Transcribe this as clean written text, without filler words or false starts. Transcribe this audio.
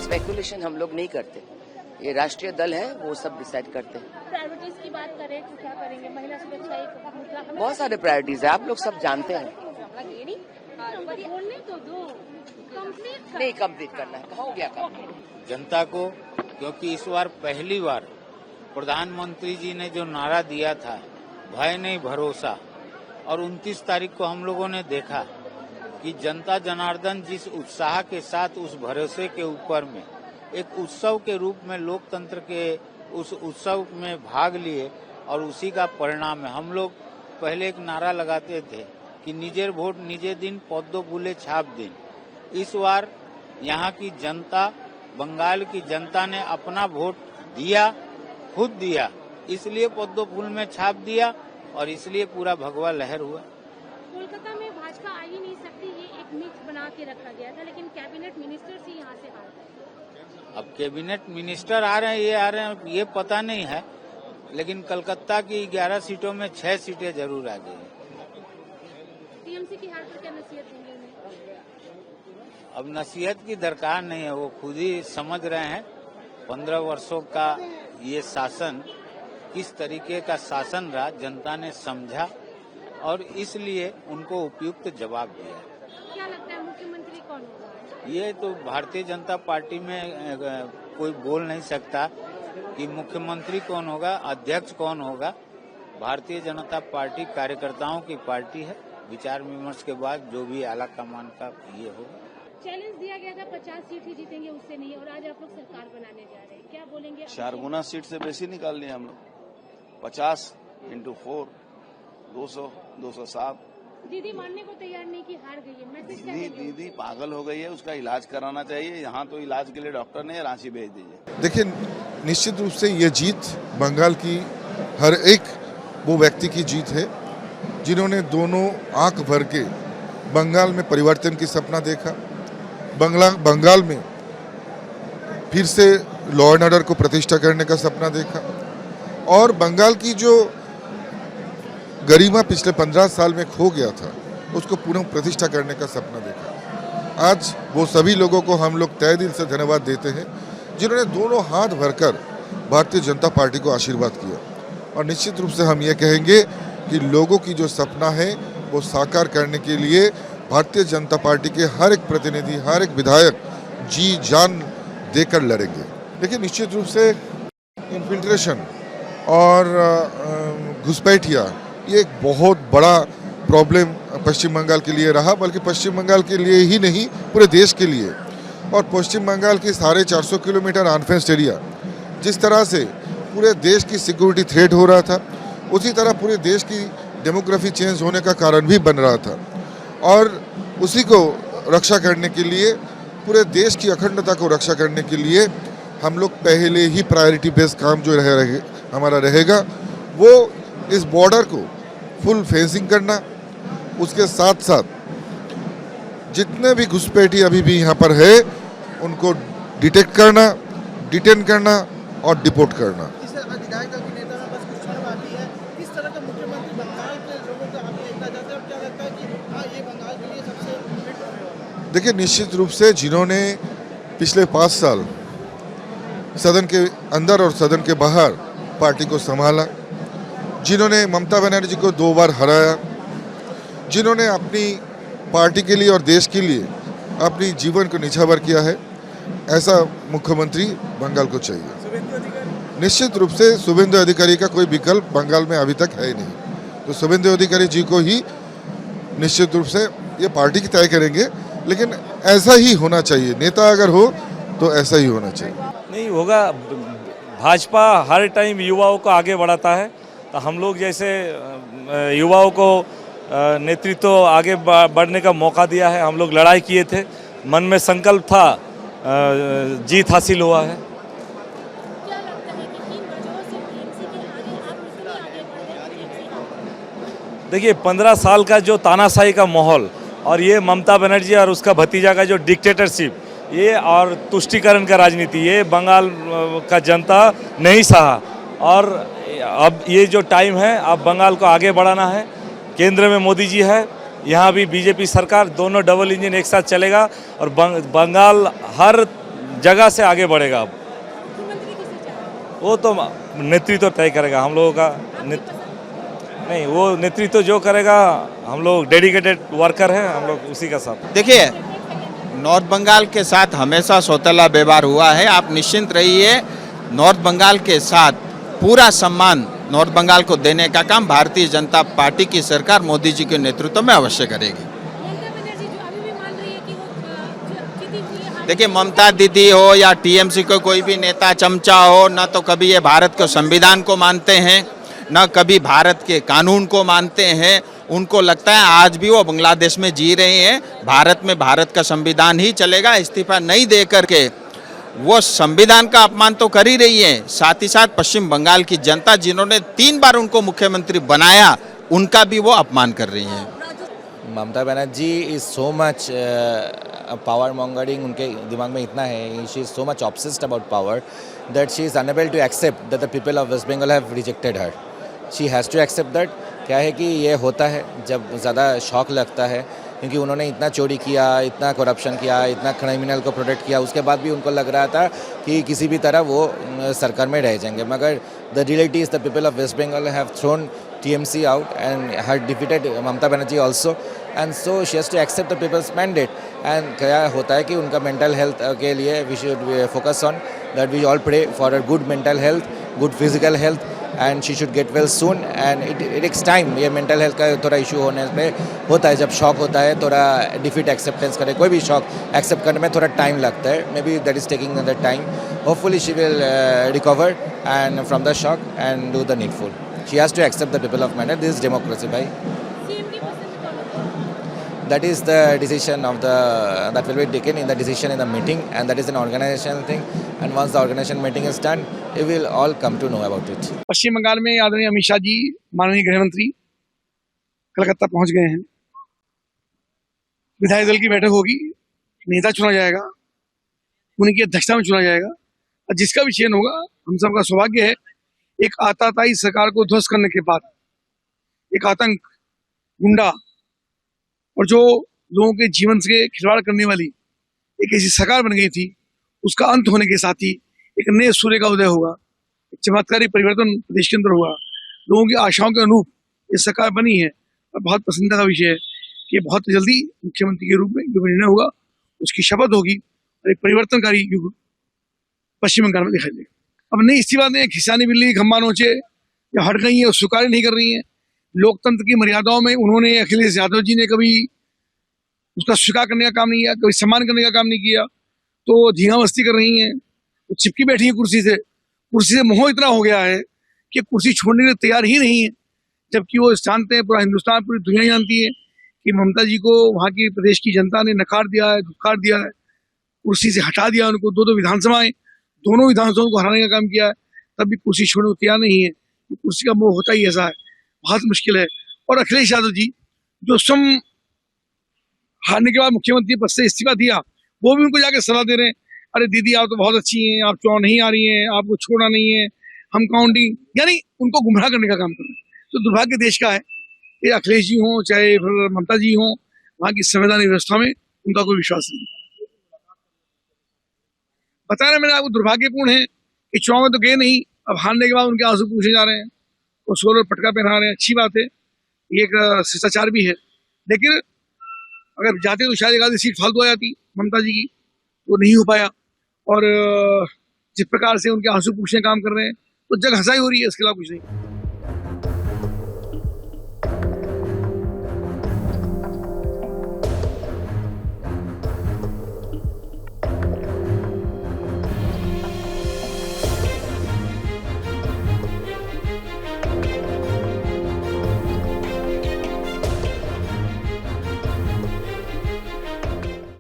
Speculation हम लोग नहीं करते, ये राष्ट्रीय दल है, वो सब डिसाइड करते हैं। प्रायोरिटीज की बात करें तो क्या करेंगे? महिला सुरक्षा एक मुद्दा, बहुत सारे प्रायोरिटीज है, आप लोग सब जानते हैं। बोलने तो दो, कंप्लीट नहीं कंप्लीट करना है, हो गया कंप्लीट। जनता को, क्योंकि इस बार पहली बार प्रधानमंत्री जी ने जो नारा दिया था, भय नहीं भरोसा, और 29 तारीख को हम लोगों ने देखा कि जनता जनार्दन जिस उत्साह के साथ उस भरोसे के ऊपर में एक उत्सव के रूप में लोकतंत्र के उस उत्सव में भाग लिए, और उसी का परिणाम है। हम लोग पहले एक नारा लगाते थे कि निजेर वोट निजे दिन पद्म फूले छाप दिन। इस बार यहाँ की जनता, बंगाल की जनता ने अपना वोट दिया, खुद दिया, इसलिए पद्म फूल में छाप दिया और इसलिए पूरा भगवा लहर हुआ। कोलकाता में भाजपा आ ही नहीं सकती, ये एक मिथ बना के रखा गया था, लेकिन कैबिनेट मिनिस्टर से यहाँ से हार गए। अब कैबिनेट मिनिस्टर आ रहे हैं, ये आ रहे हैं, ये पता नहीं है, लेकिन कलकत्ता की 11 सीटों में 6 सीटें जरूर आ गई। टीएमसी की हार पर क्या नसीहत देंगे उन्हें? अब नसीहत की दरकार नहीं है, वो खुद ही समझ रहे हैं 15 वर्षों का ये शासन किस तरीके का शासन रहा, जनता ने समझा और इसलिए उनको उपयुक्त जवाब दिया। क्या लगता है मुख्यमंत्री कौन होगा? ये तो भारतीय जनता पार्टी में कोई बोल नहीं सकता कि मुख्यमंत्री कौन होगा, अध्यक्ष कौन होगा। भारतीय जनता पार्टी कार्यकर्ताओं की पार्टी है, विचार विमर्श के बाद जो भी आला कमान का ये होगा। चैलेंज दिया गया था 50 सीट ही जीतेंगे, उससे नहीं, और आज आप लोग सरकार बनाने जा रहे हैं, क्या बोलेंगे? 4 गुना सीट से बेसी निकाल लिया हम लोग। 50 × 4 200 207। दीदी मानने को तैयार नहीं कि हार गई है, मैसेज क्या देंगे? दीदी पागल हो गई है, उसका इलाज कराना चाहिए। यहाँ तो इलाज के लिए डॉक्टर नहीं है, रांची भेज दीजिए। देखिए, निश्चित रूप से ये जीत बंगाल की हर एक वो व्यक्ति की जीत है जिन्होंने दोनों आंख भर के बंगाल में परिवर्तन की सपना देखा, बंगाल में फिर से लॉ एंड ऑर्डर को प्रतिष्ठा करने का सपना देखा, और बंगाल की जो गरिमा पिछले 15 साल में खो गया था उसको पुनः प्रतिष्ठा करने का सपना देखा। आज वो सभी लोगों को हम लोग तहे दिल से धन्यवाद देते हैं जिन्होंने दोनों हाथ भरकर भारतीय जनता पार्टी को आशीर्वाद किया, और निश्चित रूप से हम ये कहेंगे कि लोगों की जो सपना है वो साकार करने के लिए भारतीय जनता पार्टी के हर एक प्रतिनिधि, हर एक विधायक जी जान देकर लड़ेंगे। देखिए, निश्चित रूप से इन्फिल्ट्रेशन और घुसपैठिया ये एक बहुत बड़ा प्रॉब्लम पश्चिम बंगाल के लिए रहा, बल्कि पश्चिम बंगाल के लिए ही नहीं पूरे देश के लिए। और पश्चिम बंगाल की 450 किलोमीटर अनफेंस्ड एरिया जिस तरह से पूरे देश की सिक्योरिटी थ्रेट हो रहा था, उसी तरह पूरे देश की डेमोग्राफी चेंज होने का कारण भी बन रहा था, और उसी को रक्षा करने के लिए, पूरे देश की अखंडता को रक्षा करने के लिए हम लोग पहले ही प्रायोरिटी बेस्ड काम जो हमारा रहेगा वो इस बॉर्डर को फुल फेंसिंग करना, उसके साथ साथ जितने भी घुसपैठी अभी भी यहाँ पर है उनको डिटेक्ट करना, डिटेन करना और डिपोर्ट करना। देखिए, निश्चित रूप से जिन्होंने पिछले 5 साल सदन के अंदर और सदन के बाहर पार्टी को संभाला, जिन्होंने ममता बनर्जी को 2 बार हराया, जिन्होंने अपनी पार्टी के लिए और देश के लिए अपनी जीवन को निछावर किया है, ऐसा मुख्यमंत्री बंगाल को चाहिए। निश्चित रूप से शुभेंदु अधिकारी का कोई विकल्प बंगाल में अभी तक है ही नहीं, तो शुभेंदु अधिकारी जी को ही निश्चित रूप से ये पार्टी की तय करेंगे, लेकिन ऐसा ही होना चाहिए। नेता अगर हो तो ऐसा ही होना चाहिए। नहीं होगा, भाजपा हर टाइम युवाओं को आगे बढ़ाता है, तो हम लोग जैसे युवाओं को नेतृत्व आगे बढ़ने का मौका दिया है। हम लोग लड़ाई किए थे, मन में संकल्प था, जीत हासिल हुआ है। क्या लगता है कि किन वजहों से टीएमसी के आगे आप इतने आगे बढ़ रहे हैं? देखिए, 15 साल का जो तानाशाही का माहौल और ये ममता बनर्जी और उसका भतीजा का जो डिक्टेटरशिप, ये और तुष्टीकरण का राजनीति, ये बंगाल का जनता नहीं सहा, और अब ये जो टाइम है, अब बंगाल को आगे बढ़ाना है। केंद्र में मोदी जी है, यहाँ भी बीजेपी सरकार, दोनों डबल इंजन एक साथ चलेगा और बंगाल हर जगह से आगे बढ़ेगा। अब मुख्यमंत्री किसे चाहेंगे? वो तो नेतृत्व तय करेगा हम लोगों का। नहीं, वो नेतृत्व जो करेगा, हम लोग डेडिकेटेड वर्कर हैं, हम लोग उसी का साथ। देखिए, नॉर्थ बंगाल के साथ हमेशा सौतेला व्यवहार हुआ है। आप निश्चिंत रहिए, नॉर्थ बंगाल के साथ पूरा सम्मान नॉर्थ बंगाल को देने का काम भारतीय जनता पार्टी की सरकार मोदी जी के नेतृत्व में अवश्य करेगी। ममता बनर्जी जो अभी भी मान रही है कि वो जीती हुई है। देखिए, ममता दीदी हो या टीएमसी को कोई भी नेता चमचा हो, न तो कभी ये भारत के संविधान को मानते हैं, न कभी भारत के कानून को मानते हैं। उनको लगता है आज भी वो बांग्लादेश में जी रहे हैं, भारत में भारत का संविधान ही चलेगा। इस्तीफा नहीं दे करके वो संविधान का अपमान तो कर ही रही है, साथ ही साथ पश्चिम बंगाल की जनता जिन्होंने 3 बार उनको मुख्यमंत्री बनाया, उनका भी वो अपमान कर रही है। Mamata Banerjee is so much power mongering, उनके दिमाग में इतना है, she is so much obsessed about power that she is unable to accept that the people of waste Bengal have rejected her. She has to accept that. क्या है कि ये होता है जब ज़्यादा शॉक लगता है, क्योंकि उन्होंने इतना चोरी किया, इतना करप्शन किया, इतना क्रिमिनल को प्रोटेक्ट किया, उसके बाद भी उनको लग रहा था कि किसी भी तरह वो सरकार में रह जाएंगे। मगर the reality is the people of waste Bengal have thrown TMC out and had defeated Mamata Banerjee also, and so she has to accept the people's mandate. And क्या होता है कि उनका mental health के लिए we should focus on that, we all pray for her good mental health, good physical health, and she should get well soon. And it takes time. ये mental health का थोड़ा issue होने पे होता है, जब shock होता है, थोड़ा defeat acceptance करे, कोई भी shock accept करने में थोड़ा time लगता है, maybe that is taking another time. Hopefully she will recover and from the shock and do the needful. She has to accept the people of Mandate. This is democracy, bhai. CM की पसंद कौन होगा? That is the decision of the that will be taken in the decision in the meeting, and that is an organizational thing. And once the organization meeting is done, we will all come to know about it. पश्चिम बंगाल में आदरणीय अमित शाह जी, माननीय गृह मंत्री कलकत्ता पहुंच गए हैं। विधायक दल की बैठक होगी, नेता चुना जाएगा, उनकी अध्यक्षता में चुना जाएगा, और जिसका भी चयन होगा, हम सबका सौभाग्य है। एक आतताई सरकार को ध्वस्त करने के बाद एक आतंक, गुंडा और जो लोगों के जीवन से खिलवाड़ करने वाली एक ऐसी सरकार बन गई थी, उसका अंत होने के साथ ही एक नए सूर्य का उदय होगा, एक चमत्कारी परिवर्तन प्रदेश के अंदर हुआ। लोगों की आशाओं के अनुरूप ये सरकार बनी है, और बहुत पसंदीदा का विषय है कि बहुत जल्दी मुख्यमंत्री के रूप में जो निर्णय होगा उसकी शपथ होगी, और एक परिवर्तनकारी युग पश्चिम बंगाल में दिखाई देगा। अब नई इस्तीफा दें, खिसानी बिल्ली खम्बा नोचे या हट गई है, स्वीकार नहीं कर रही है। लोकतंत्र की मर्यादाओं में उन्होंने, अखिलेश यादव जी ने कभी उसका स्वीकार करने का काम नहीं किया, कभी सम्मान करने का काम नहीं किया, तो धींगा मस्ती कर रही हैं, तो चिपकी बैठी है कुर्सी से मोह इतना हो गया है कि कुर्सी छोड़ने के लिए तैयार ही नहीं है। जबकि वो जानते हैं, पूरा हिंदुस्तान, पूरी दुनिया जानती है कि ममता जी को वहाँ की प्रदेश की जनता ने नकार दिया है, धुतकार दिया है, कुर्सी से हटा दिया उनको। 2 विधानसभाएं, दोनों विधानसभाओं को हराने का काम किया है, तब भी कुर्सी छोड़ने को तैयार नहीं है। कुर्सी का मोह होता ही ऐसा है, बहुत मुश्किल है। और अखिलेश यादव जी जो स्वयं हारने के बाद मुख्यमंत्री पद से इस्तीफा दिया, वो भी उनको जाके सलाह दे रहे हैं, अरे दीदी आप तो बहुत अच्छी हैं, आप चुनाव नहीं आ रही हैं, आपको छोड़ना नहीं है, हम काउंटिंग, यानी उनको गुमराह करने का काम कर रहे हैं। तो दुर्भाग्य देश का है कि अखिलेश जी हों चाहे फिर ममता जी हों, वहाँ की संवैधानिक व्यवस्था में उनका कोई विश्वास नहीं। बताया मैंने आपको, दुर्भाग्यपूर्ण है कि चुनाव में तो गए नहीं, अब हारने के बाद उनके आंसू पूछे जा रहे हैं, वो सोलर पटका पहना रहे हैं। अच्छी बात है, ये एक शिष्टाचार भी है, लेकिन अगर जाते तो शायद एक आधी सीट फालतू आ जाती ममता जी की, वो नहीं हो पाया। और जिस प्रकार से उनके आंसू पूछने काम कर रहे हैं, तो जग हंसाई हो रही है, इसके अलावा कुछ नहीं।